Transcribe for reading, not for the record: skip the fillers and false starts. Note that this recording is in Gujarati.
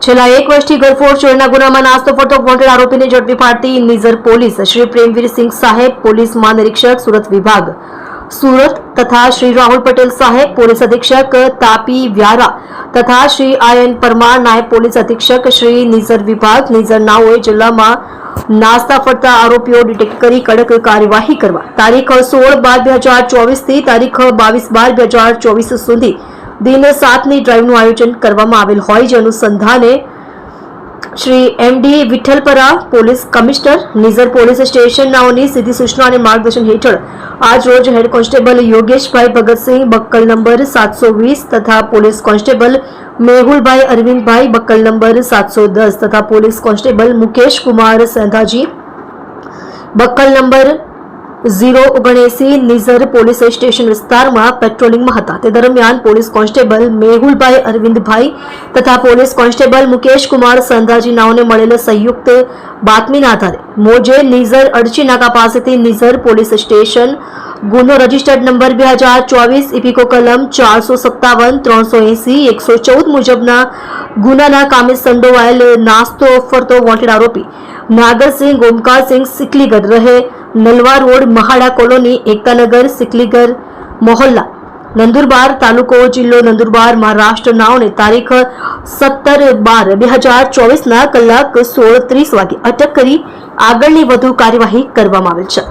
છેલ્લા એક વર્ષથી ઘરફોડ ચોરીના ગુનામાં નાસ્તો ફરતો વોન્ટેડ આરોપીને ઝડપી પાડતી નિઝર પોલીસ શ્રી પ્રેમવીરસિંહ સાહેબ, પોલીસ મહાનિરીક્ષક સુરત વિભાગ સુરત તથા શ્રી રાહુલ પટેલ સાહેબ, પોલીસ અધિક્ષક તાપી વ્યારા તથા શ્રી આયન પરમાર, નાયબ પોલીસ અધિક્ષક શ્રી નિઝર વિભાગ નિઝર નાઓએ જિલ્લામાં નાસ્તા ફરતા આરોપીઓ ડિટેક્ટ કરી કડક કાર્યવાહી કરવા તારીખ 16/12/2024 થી તારીખ 22/12/2024 સુધી दिन 7ની ડ્રાઈવનું આયોજન કરવામાં આવેલ હોય, જે અનુસંધાને Shri MD Vithalpara police commissioner Nizar police station નાઓની સીધી સૂચના અને માર્ગદર્શન હેઠળ આજ રોજ head constable Yogeshbhai Bhagatsinh buckle number 720 તથા police constable Mehulbhai Arvindbhai buckle number 710 તથા police constable Mukesh Kumar Sendhaji buckle number 079 Nizar police station વિસ્તારમાં પેટ્રોલિંગમાં હતા। તે દરમિયાન પોલીસ કોન્સ્ટેબલ મેહુલભાઈ અરવિંદભાઈ તથા પોલીસ કોન્સ્ટેબલ મુકેશ કુમાર સંધાજી નાઓને મળેલ સંયુક્ત બાતમીના આધારે મોજે નિઝર અડચી નાકા પાસેથી નિઝર પોલીસ સ્ટેશન ગુનો રજિસ્ટર્ડ નંબર 2024 ઇપિકો કલમ 457 380 114 મુજબના ગુનાના કામે સંડોવાયેલ નાસ્તો ફરતો વોન્ટેડ આરોપી નાગરસિંહ ગોમકારસિંહ સિકલીગર રહે नलवा रोड महाड़ा कॉलोनी एकतानगर सिकलीगर मोहल्ला नंदुरबार तालुको जिल्लो नंदुरबार महाराष्ट्र नाओने तारीख 17/12/2024 कलाक 16:30 वागे अटक करी आगळनी વધુ કાર્યવાહી કરવામાં આવેલ છે।